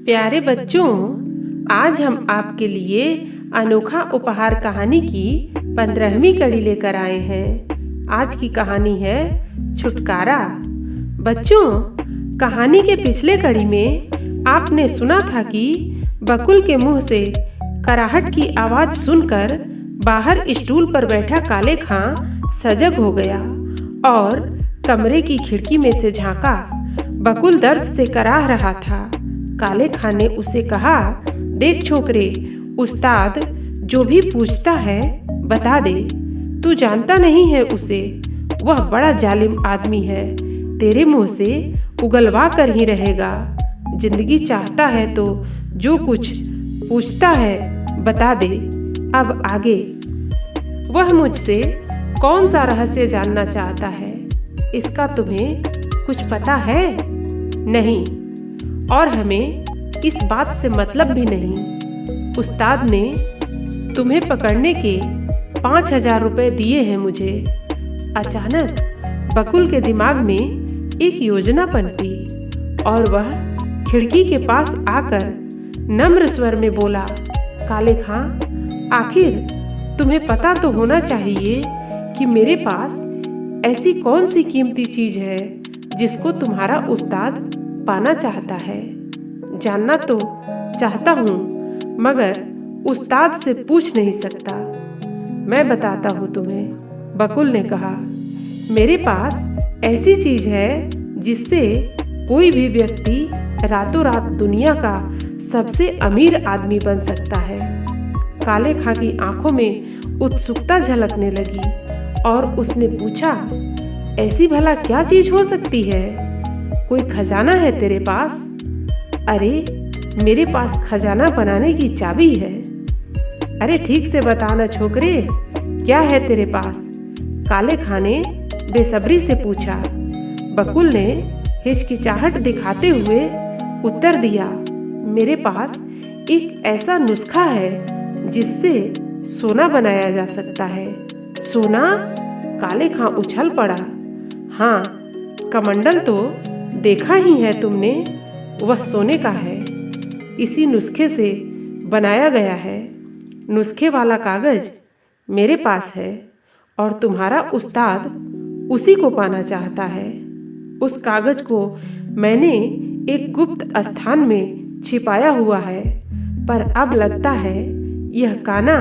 प्यारे बच्चों, आज हम आपके लिए अनोखा उपहार कहानी की 15वीं कड़ी लेकर आए हैं। आज की कहानी है छुटकारा। बच्चों, कहानी के पिछले कड़ी में आपने सुना था कि बकुल के मुंह से कराहट की आवाज सुनकर बाहर स्टूल पर बैठा काले खां सजग हो गया और कमरे की खिड़की में से झांका। बकुल दर्द से कराह रहा था। काले खां ने उसे कहा, देख छोकरे, उस्ताद जो भी पूछता है बता दे। तू जानता नहीं है उसे, वह बड़ा जालिम आदमी है, तेरे मुंह से उगलवा कर ही रहेगा। जिंदगी चाहता है तो जो कुछ पूछता है बता दे। अब आगे वह मुझसे कौन सा रहस्य जानना चाहता है, इसका तुम्हें कुछ पता है? नहीं, और हमें इस बात से मतलब भी नहीं। उस्ताद ने तुम्हें पकड़ने के 5000 रुपए दिए हैं मुझे। अचानक बकुल के दिमाग में एक योजना पनपी और वह खिड़की के पास आकर नम्र स्वर में बोला, काले खां, आखिर तुम्हें पता तो होना चाहिए कि मेरे पास ऐसी कौन सी कीमती चीज है जिसको तुम्हारा उस्ताद पाना चाहता है। जानना तो चाहता हूँ, मगर उस्ताद से पूछ नहीं सकता। मैं बताता हूँ तुम्हें, बकुल ने कहा। मेरे पास ऐसी चीज है जिससे कोई भी व्यक्ति रातों रात दुनिया का सबसे अमीर आदमी बन सकता है। काले खां की आंखों में उत्सुकता झलकने लगी और उसने पूछा, ऐसी भला क्या चीज हो सकती है? कोई खजाना है तेरे पास? अरे, मेरे पास खजाना बनाने की चाबी है। अरे ठीक से बताना छोकरे, क्या है तेरे पास? काले खां ने बेसब्री से पूछा। बकुल ने हिचकिचाहट दिखाते हुए उत्तर दिया, मेरे पास एक ऐसा नुस्खा है जिससे सोना बनाया जा सकता है। सोना? काले खां उछल पड़ा। हाँ, कमंडल तो देखा ही है तुमने, वह सोने का है। इसी नुस्खे से बनाया गया है। नुस्खे वाला कागज मेरे पास है और तुम्हारा उस्ताद उसी को पाना चाहता है। उस कागज को मैंने एक गुप्त स्थान में छिपाया हुआ है, पर अब लगता है यह काना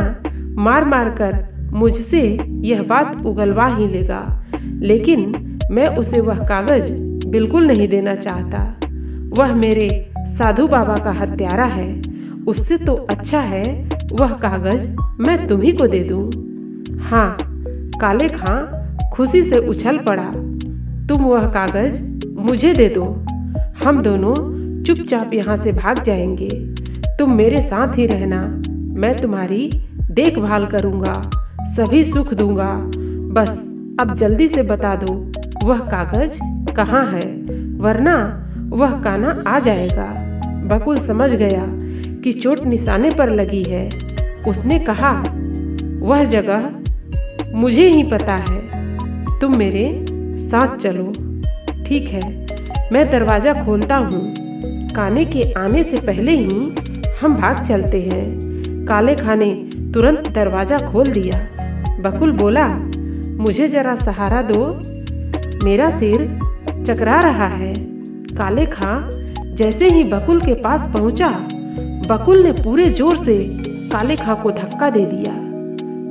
मार मार कर मुझसे यह बात उगलवा ही लेगा। लेकिन मैं उसे वह कागज बिल्कुल नहीं देना चाहता। वह मेरे साधु बाबा का हत्यारा है। उससे तो अच्छा है वह कागज मैं तुम्ही को दे दूं। हाँ, काले खां खुशी से उछल पड़ा। तुम वह कागज मुझे दे दो, हम दोनों चुपचाप यहाँ से भाग जाएंगे। तुम मेरे साथ ही रहना, मैं तुम्हारी देखभाल करूँगा, सभी सुख दूंगा। बस अब जल्दी से बता दो वह कागज कहाँ है, वरना वह काना आ जाएगा। बकुल समझ गया कि चोट निशाने पर लगी है। उसने कहा, वह जगह मुझे ही पता है, तुम मेरे साथ चलो। ठीक है, मैं दरवाजा खोलता हूँ। काने के आने से पहले ही हम भाग चलते हैं। काले खां ने तुरंत दरवाजा खोल दिया। बकुल बोला, मुझे जरा सहारा दो, मेरा सिर चकरा रहा है। काले खां जैसे ही बकुल के पास पहुंचा, बकुल ने पूरे जोर से काले खां को धक्का दे दिया।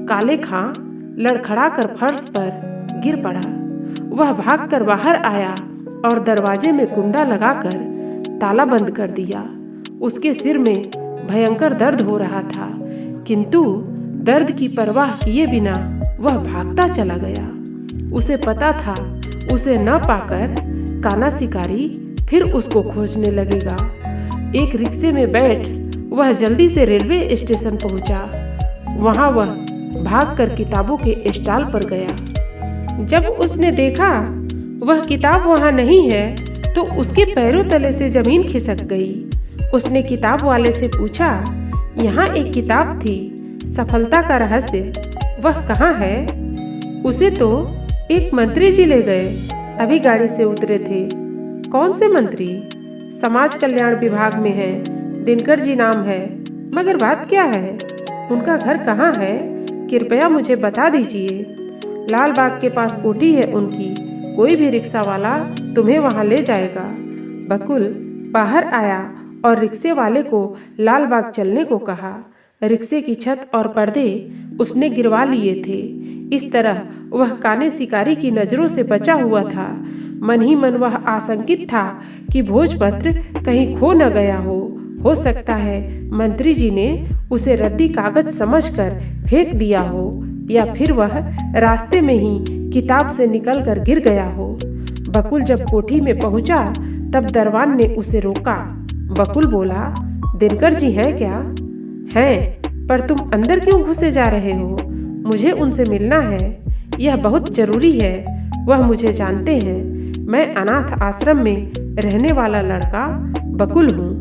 काले खां लड़खड़ाकर फर्श पर गिर पड़ा। वह भागकर बाहर आया और दरवाजे में कुंडा लगाकर ताला बंद कर दिया। उसके सिर में भयंकर दर्द हो रहा था, किंतु दर्द की परवाह किए बिना वह भागता चला गया। उसे पता था उसे न पाकर काना शिकारी फिर उसको खोजने लगेगा। एक रिक्शे में बैठ वह जल्दी से रेलवे स्टेशन पहुंचा। वहां वह भागकर किताबों के स्टॉल पर गया। जब उसने देखा वह किताब वहां नहीं है तो उसके पैरों तले से जमीन खिसक गई। उसने किताब वाले से पूछा, यहाँ एक किताब थी, सफलता का रहस्य, वह कहाँ है? उसे तो एक मंत्री जी ले गए, अभी गाड़ी से उतरे थे। कौन से मंत्री? समाज कल्याण विभाग में है, दिनकर जी नाम है, मगर बात क्या है? उनका घर कहाँ है? कृपया मुझे बता दीजिए। लाल बाग के पास कोठी है उनकी, कोई भी रिक्शा वाला तुम्हें वहां ले जाएगा। बकुल बाहर आया और रिक्शे वाले को लाल बाग चलने को कहा। रिक्शे की छत और पर्दे उसने गिरवा लिए थे। इस तरह वह काने शिकारी की नजरों से बचा हुआ था। मन ही मन वह आशंकित था कि भोजपत्र कहीं खो न गया हो सकता है मंत्री जी ने उसे रद्दी कागज समझकर फेंक दिया हो, या फिर वह रास्ते में ही किताब से निकलकर गिर गया हो। बकुल जब कोठी में पहुंचा तब दरवान ने उसे रोका। बकुल बोला, दिनकर जी हैं क्या? हैं, पर तुम अंदर क्यों घुसे जा रहे हो? मुझे उनसे मिलना है, यह बहुत जरूरी है। वह मुझे जानते हैं। मैं अनाथ आश्रम में रहने वाला लड़का बकुल हूँ।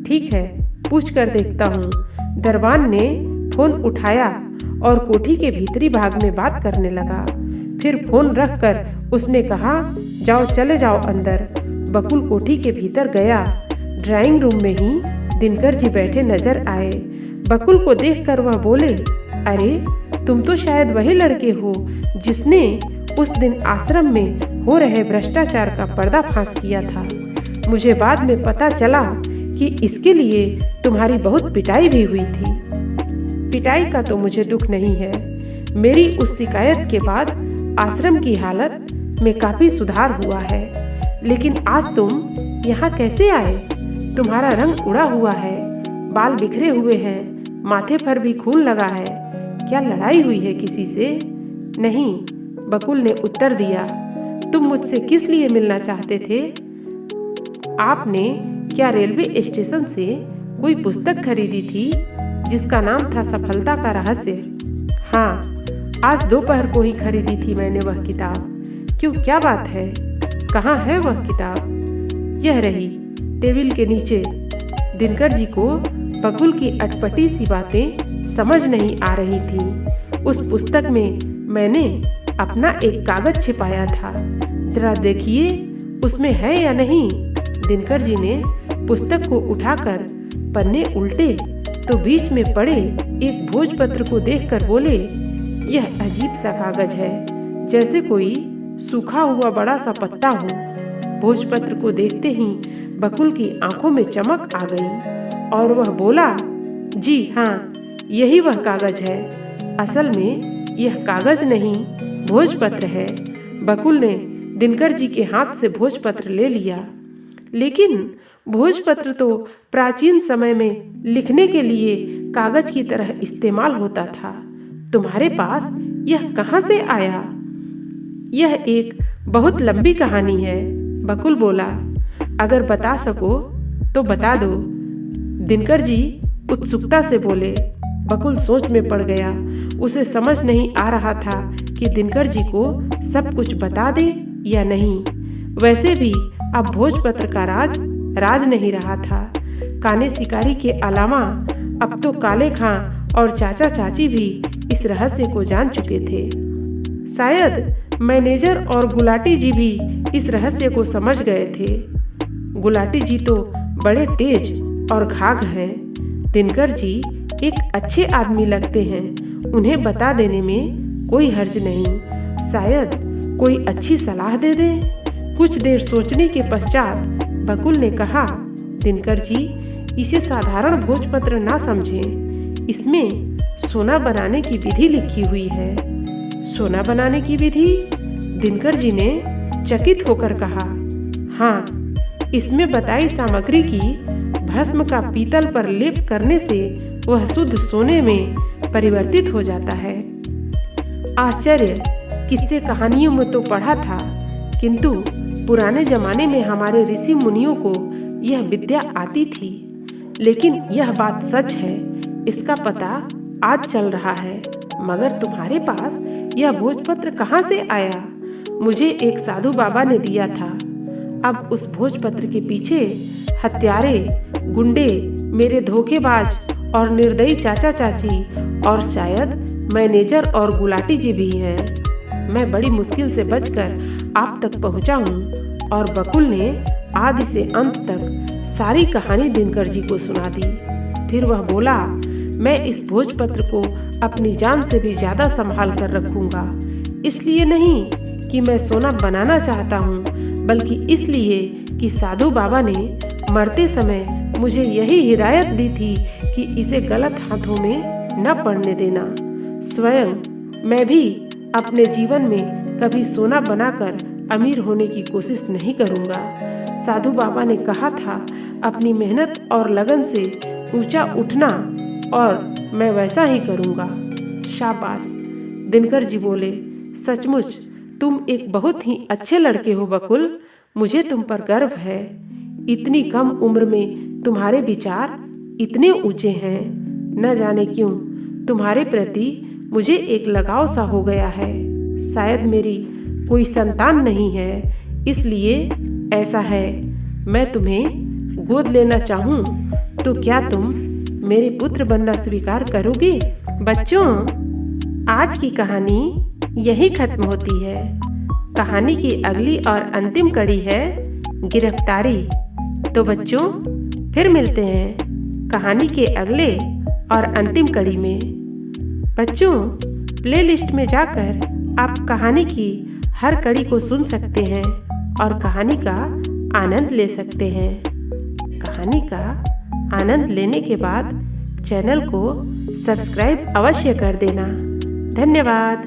ठीक है, पूछ कर देखता हूँ। दरबान ने फोन उठाया और कोठी के भीतरी भाग में बात करने लगा। फिर फोन रखकर उसने कहा, जाओ, चले जाओ अंदर। बकुल कोठी के भीतर गया। ड्राइंग रूम में ही दिनकर जी बैठे नजर आए। बकुल को देखकर वह बोले, अरे तुम तो शायद वही लड़के हो जिसने उस दिन आश्रम में हो रहे भ्रष्टाचार का पर्दाफाश किया था। मुझे बाद में पता चला कि इसके लिए तुम्हारी बहुत पिटाई भी हुई थी। पिटाई का तो मुझे दुख नहीं है। मेरी उस शिकायत के बाद आश्रम की हालत में काफी सुधार हुआ है। लेकिन आज तुम यहाँ कैसे आए? तुम्हारा रंग उड़ा हुआ है, बाल बिखरे हुए हैं, माथे पर भी खून लगा है। क्या लड़ाई हुई है किसी से? नहीं, बकुल ने उत्तर दिया। तुम मुझसे किस लिए मिलना चाहते थे? आपने क्या रेलवे स्टेशन से कोई पुस्तक खरीदी थी जिसका नाम था सफलता का रहस्य? हाँ, आज दोपहर को ही खरीदी थी मैंने वह किताब। क्यों, क्या बात है? कहाँ है वह किताब? यह रही, टेबल के नीचे। दिनकर जी को बकुल की अटपटी सी बातें समझ नहीं आ रही थी। उस पुस्तक में मैंने अपना एक कागज छिपाया था, जरा देखिए उसमें है या नहीं। दिनकर जी ने पुस्तक को उठाकर पन्ने उल्टे तो बीच में पड़े एक भोजपत्र को देखकर बोले, यह अजीब सा कागज है, जैसे कोई सूखा हुआ बड़ा सा पत्ता हो। भोजपत्र को देखते ही बकुल की आंखों में चमक आ गई और वह बोला, जी हाँ, यही वह कागज है। असल में यह कागज नहीं, भोजपत्र है। बकुल ने दिनकर जी के हाथ से भोजपत्र ले लिया। लेकिन भोजपत्र तो प्राचीन समय में लिखने के लिए कागज की तरह इस्तेमाल होता था। तुम्हारे पास यह कहाँ से आया? यह एक बहुत लंबी कहानी है, बकुल बोला। अगर बता सको तो बता दो। दिनकर जी उत्सुकता से बोले। बकुल सोच में पड़ गया। उसे समझ नहीं आ रहा था कि दिनकर जी को सब कुछ बता दे या नहीं। वैसे भी अब भोजपत्र का राज नहीं रहा था। काने शिकारी के अलावा अब तो काले खां और चाचा चाची भी इस रहस्य को जान चुके थे। शायद मैनेजर और गुलाटी जी भी इस रहस्य को समझ गए थे। गुलाटी जी तो बड़े तेज और घाघ हैं। दिनकर जी एक अच्छे आदमी लगते हैं, उन्हें बता देने में कोई हर्ज नहीं। शायद कोई अच्छी सलाह दे दे। कुछ देर सोचने के पश्चात बकुल ने कहा, दिनकर जी, इसे साधारण भोजपत्र ना समझें। इसमें सोना बनाने की विधि लिखी हुई है। सोना बनाने की विधि? दिनकर जी ने चकित होकर कहा, हाँ, इसमें बताई सामग्री की भस्म का पीतल पर लेप करने से वह शुद्ध सोने में परिवर्तित हो जाता है। आश्चर्य, किस्से कहानियों में तो पढ़ा था, किंतु पुराने जमाने में हमारे ऋषि मुनियों को यह विद्या आती थी। लेकिन यह बात सच है, इसका पता आज चल रहा है। मगर तुम्हारे पास यह भोजपत्र कहाँ से आया? मुझे एक साधु बाबा ने दिया था। अब उस भोजपत्र के पीछे हत्यारे, गुंडे, मेरे धोखेबाज और निर्दयी चाचा चाची और शायद मैनेजर और गुलाटी जी भी हैं। मैं बड़ी मुश्किल से बचकर आप तक पहुंचा हूं और बकुल ने आदि से अंत तक सारी कहानी दिनकर जी को सुना दी। फिर वह बोला, मैं इस भोजपत्र को अपनी जान से भी ज्यादा संभाल कर रखूंगा। इसलिए नहीं कि मैं सोना बनाना चाहता हूँ, बल्कि इसलिए कि साधु बाबा ने मरते समय मुझे यही हिदायत दी थी कि इसे गलत हाथों में न पड़ने देना। स्वयं मैं भी अपने जीवन में कभी सोना बनाकर अमीर होने की कोशिश नहीं करूँगा। साधु बाबा ने कहा था, अपनी मेहनत और लगन से ऊंचा उठना, और मैं वैसा ही करूँगा। शाबाश। दिनकर जी बोले, सचमुच तुम एक बहुत ही अच्छे लड़के हो बकुल, मुझे तुम पर गर्व है। इतनी कम उम्र में तुम्हारे विचार इतने ऊंचे हैं। न जाने क्यों तुम्हारे प्रति मुझे एक लगाव सा हो गया है। शायद मेरी कोई संतान नहीं है, इसलिए ऐसा है। मैं तुम्हें गोद लेना चाहूँ तो क्या तुम मेरे पुत्र बनना स्वीकार करोगे? बच्चों, आज की कहानी यही खत्म होती है। कहानी की अगली और अंतिम कड़ी है गिरफ्तारी। तो बच्चों, फिर मिलते हैं कहानी के अगले और अंतिम कड़ी में। बच्चों, प्लेलिस्ट में जाकर आप कहानी की हर कड़ी को सुन सकते हैं और कहानी का आनंद ले सकते हैं। कहानी का आनंद लेने के बाद चैनल को सब्सक्राइब अवश्य कर देना। धन्यवाद।